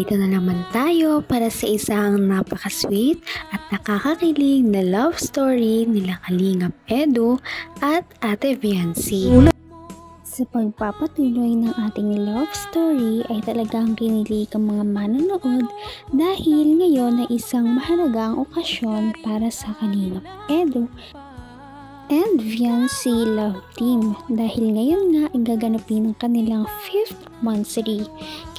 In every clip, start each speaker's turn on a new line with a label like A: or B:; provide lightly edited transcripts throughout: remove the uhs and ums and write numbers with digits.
A: Narito na naman tayo para sa isang napaka-sweet at nakakakilig na love story nila Kalingap Edu at Ate Viancy. Sa pagpapatuloy ng ating love story ay talagang kinilig ang mga manonood dahil ngayon ay isang mahalagang okasyon para sa Kalingap Edu and Viancy love team dahil ngayon nga ay gaganapin ang kanilang 5th monthsary.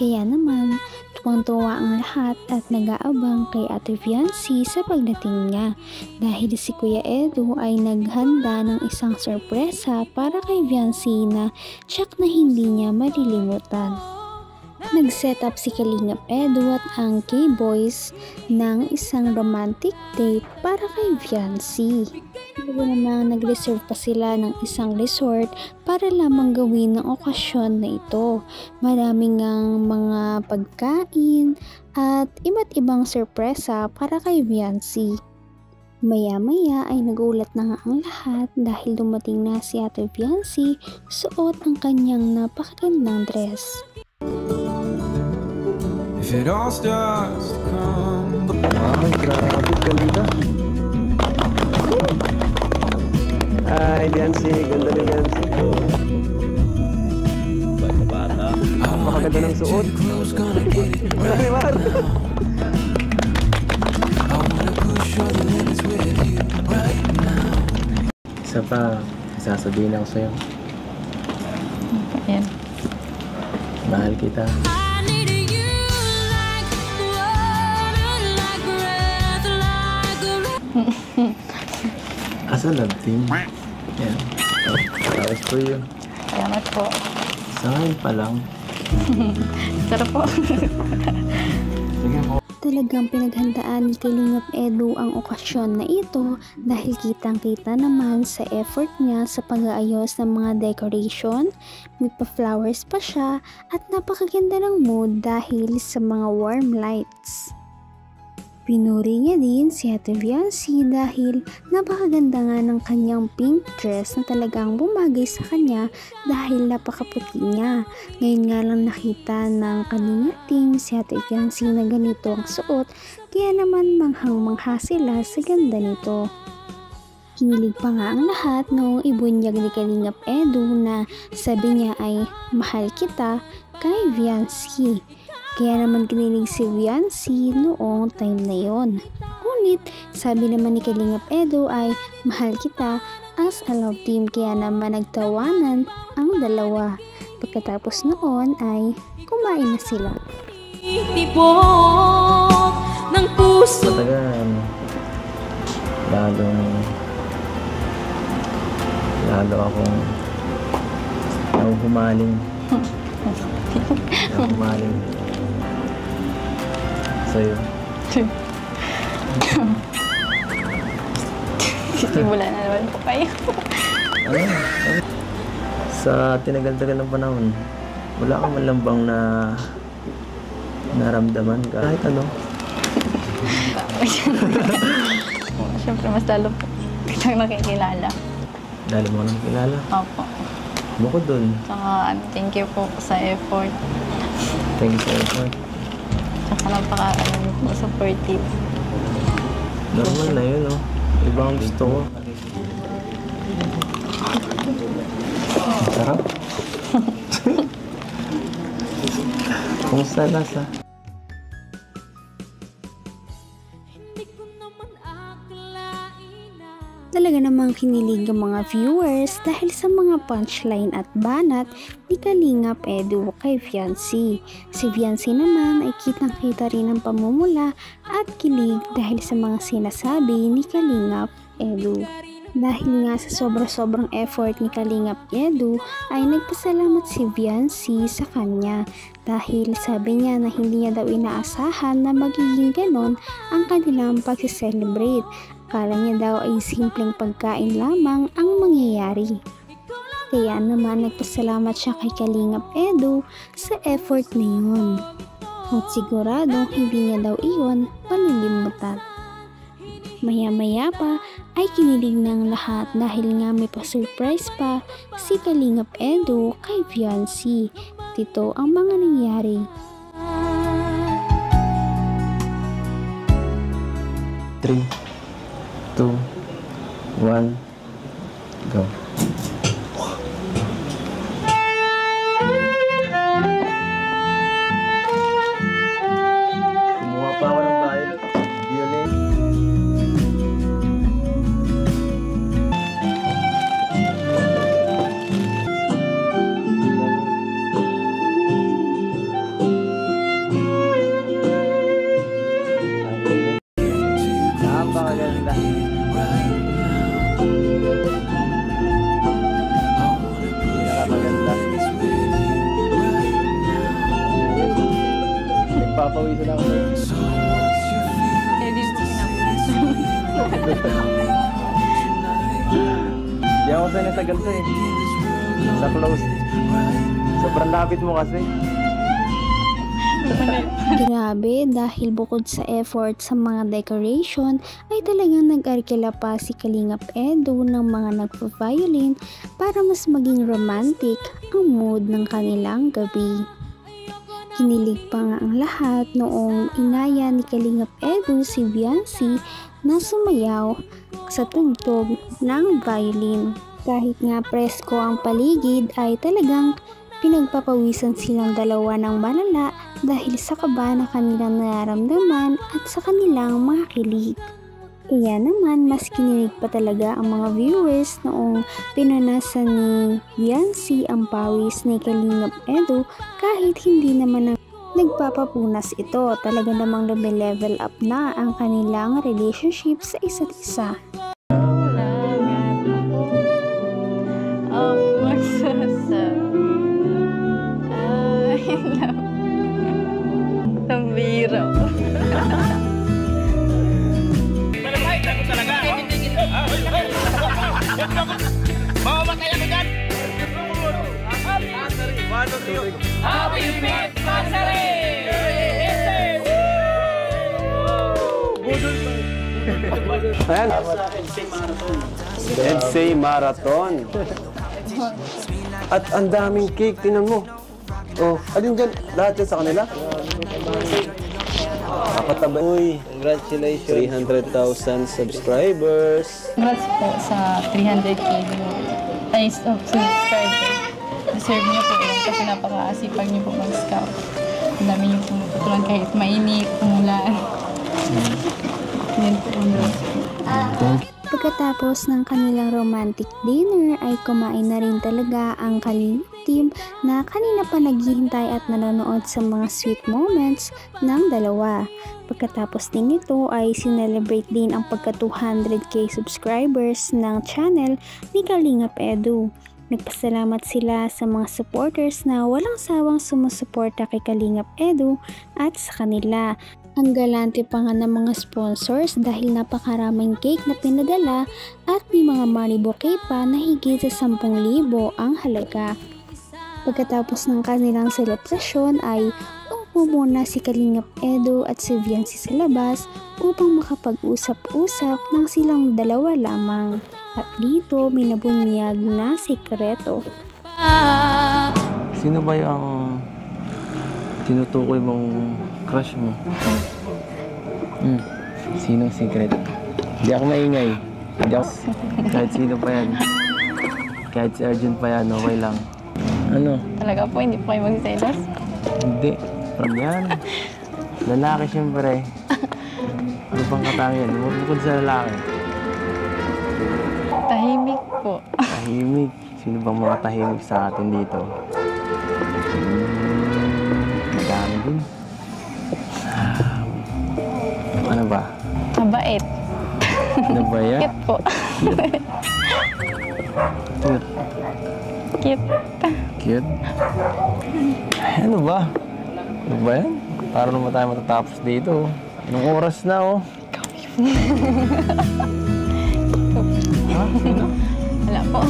A: Kaya naman tuwang-tuwa ang lahat at nag-aabang kay Ate Viancy sa pagdating niya dahil si Kuya Edu ay naghanda ng isang sorpresa para kay Viancy na tsak na hindi niya malilimutan. Nag-set up si Kalingap Edu at ang K-Boys ng isang romantic date para kay Viancy. Bago namang nag-reserve pa sila ng isang resort para lamang gawin ng okasyon na ito. Maraming ang mga pagkain at iba't ibang sorpresa para kay Viancy. Maya-maya ay nagulat na nga ang lahat dahil dumating na si Ate Viancy suot ang kanyang napakagandang dress.
B: If it all starts to come.
C: Ay, grabe ka dito. Ay, Viancy, ganda ni Viancy. Bata. Napakaganda ng suot. Ay, war. Isa pa, sasabihin ako sa'yo.
D: Ayan.
C: Mahal kita. Asa love team? Yan. Tapos po yun.
D: Salamat po.
C: Sa ngayon pa lang.
D: Sarap po.
C: Sige po.
A: Talagang pinaghandaan ni Kalingap Edu ang okasyon na ito dahil kitang-kita naman sa effort niya sa pag-aayos ng mga decoration, may pa-flowers pa siya at napakaganda ng mood dahil sa mga warm lights. Pinuri niya din si Ate Viancy dahil napakaganda nga ng kanyang pink dress na talagang bumagay sa kanya dahil napakaputi niya. Ngayon nga lang nakita ng kanyang team si Ate Viancy na ganito ang suot, kaya naman manghang-mangha sila sa ganda nito. Kinilig pa nga ang lahat noong ibunyag ni Kalingap Edu na sabi niya ay mahal kita kay Viancy. Kaya naman kinilig si Viancy noong time na yon. Ngunit sabi naman ni Kalingap Edu ay mahal kita as a love team, kaya naman nagtawanan ang dalawa. Pagkatapos noon ay kumain na sila.
E: Tibok ng puso.
C: Matagal. Lalo akong humaling. Humaling sa'yo.
D: Sisimula na naman po kayo.
C: Ano? Sa tinagal-tagal ng panahon, wala ka man lang bang naramdaman ka? Kahit ano?
D: Siyempre mas lalo po kitang nakikilala.
C: Dahil mo nang kilala?
D: Opo.
C: Bukod dun.
D: Saka thank you po sa effort.
C: Thank you sa effort.
D: Saka napaka supportive.
C: Normal na yun, no? Iba ang gusto ko. Sarap. Kumusta lasa?
A: Talaga namang kinilig ang mga viewers dahil sa mga punchline at banat ni Kalingap Edu kay Viancy. Si Viancy naman ay kitang-kita rin ang pamumula at kilig dahil sa mga sinasabi ni Kalingap Edu. Dahil nga sa sobrang effort ni Kalingap Edu ay nagpasalamat si Viancy sa kanya dahil sabi niya na hindi niya daw inaasahan na magiging ganon ang kanilang pag-celebrate. Akala niya daw ay simpleng pagkain lamang ang mangyayari. Kaya naman nagpasalamat siya kay Kalingap Edu sa effort na yun. At sigurado hindi niya daw iyon malilimutan. Maya-maya pa ay kinilig ng lahat dahil nga may pa-surprise pa si Kalingap Edu kay Viancy. Ito ang mga nangyari.
C: 3, 2, 1, go. Kumuha pa ako ng violin. Napakaganda. Napakaganda. Nagpapawisan ako.
D: Eh, di po pinapawisan.
C: Di ako sanay sa ganito eh. Sa close. Sobrang lapit mo kasi.
A: Grabe, dahil bukod sa effort sa mga decoration, ay talagang nag-arkila pa si Kalingap Edu ng mga nagpa-violin para mas maging romantic ang mood ng kanilang gabi. Kinilig pa nga ang lahat noong inaya ni Kalingap Edu si Viancy na sumayaw sa tugtog ng violin. Kahit nga presko ang paligid ay talagang pinagpapawisan silang dalawa ng malala dahil sa kaba na kanilang nararamdaman at sa kanilang mga kilig. Kaya naman mas kinilig pa talaga ang mga viewers noong pinanasan ni Viancy ang pawis ni Kalingap Edu kahit hindi naman nagpapapunas ito. Talaga namang level up na ang kanilang relationship sa isa't isa.
D: Tambiro.
F: Mamamatay ako dyan! Happy Anniversary!
C: Ayan. Edsay Marathon. At ang daming cake, tinan mo. Oh, alin dyan? Lahat yan sa kanila? Kapataba. Uy, congratulations. 300,000 subscribers.
D: Congrats po sa 300k subscribers. Deserve niyo po yun kasi napaka-asipag niyo po mag-scout. Ang dami niyo pumututulan kahit mainit, umulan. Yan po.
A: Pagkatapos ng kanilang romantic dinner ay kumain na rin talaga ang Kalingap team na kanina pa naghihintay at nanonood sa mga sweet moments ng dalawa. Pagkatapos din ito ay sinelebrate din ang pagka 200k subscribers ng channel ni Kalingap Edu. Nagpasalamat sila sa mga supporters na walang sawang sumusuporta kay Kalingap Edu at sa kanila. Ang galante pa nga ng mga sponsors dahil napakaraming cake na pinadala at may mga money bouquet pa na higit sa 10,000 ang halaga. Pagkatapos ng kanilang selebrasyon ay upo muna si Kalingap Edu at si Viancy sa labas upang makapag-usap-usap ng silang dalawa lamang. At dito may nabunyag na sikreto.
C: Sino ba yung tinutukoy mong crush mo? Sinong secret? Hindi ako maingay. Hindi ako... Kahit sino pa yan. Kahit si Arjun pa yan, okay lang. Ano?
D: Talaga po, hindi po kayo magsiselos?
C: Hindi. From yan. Lalaki siyempre. Ano pang katangian? Bukod sa lalaki.
D: Tahimik po.
C: Tahimik. Sino bang mga tahimik sa atin dito? Madami din. Ano ba?
D: Mabait.
C: Ano ba yan?
D: Cute po.
C: Cute.
D: Cute.
C: Cute? Ano ba? Ano ba yan? Para naman tayo matatapos dito. Anong oras na, oh? Ha? Sino?
D: Wala po.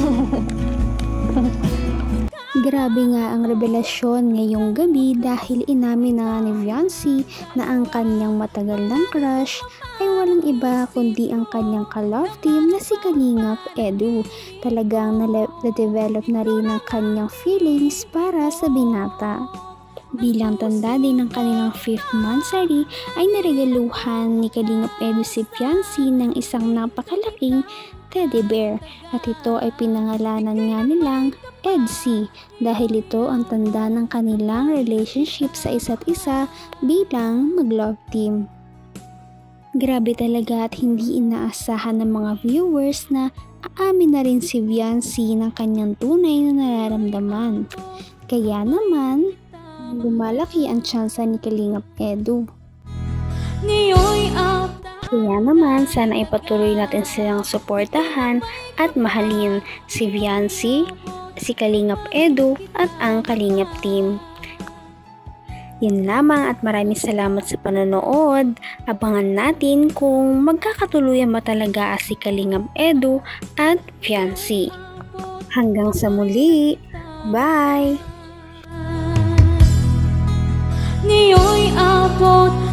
A: Grabe nga ang revelasyon ngayong gabi dahil inamin na ni Viancy na ang kanyang matagal ng crush ay walang iba kundi ang kanyang ka-love team na si Kalingap Edu. Talagang na-develop na rin ang kanyang feelings para sa binata. Bilang tanda din ng kanilang 5th monthsary ay naregaluhan ni Kalingap Edu si Fiancé ng isang napakalaking teddy bear at ito ay pinangalanan nga nilang Edsy dahil ito ang tanda ng kanilang relationship sa isa't isa bilang mag-love team. Grabe talaga at hindi inaasahan ng mga viewers na aamin na rin si Fiancé ng kanyang tunay na nararamdaman. Kaya naman, lumalaki ang tsansa ni Kalingap Edu. Kaya naman, sana ipatuloy natin silang suportahan at mahalin si Fiancé, si Kalingap Edu at ang Kalingap team. Yan lamang at maraming salamat sa panonood. Abangan natin kung magkakatuluyan ba talaga si Kalingap Edu at Fiancé. Hanggang sa muli. Bye!
E: Ngayon'y abot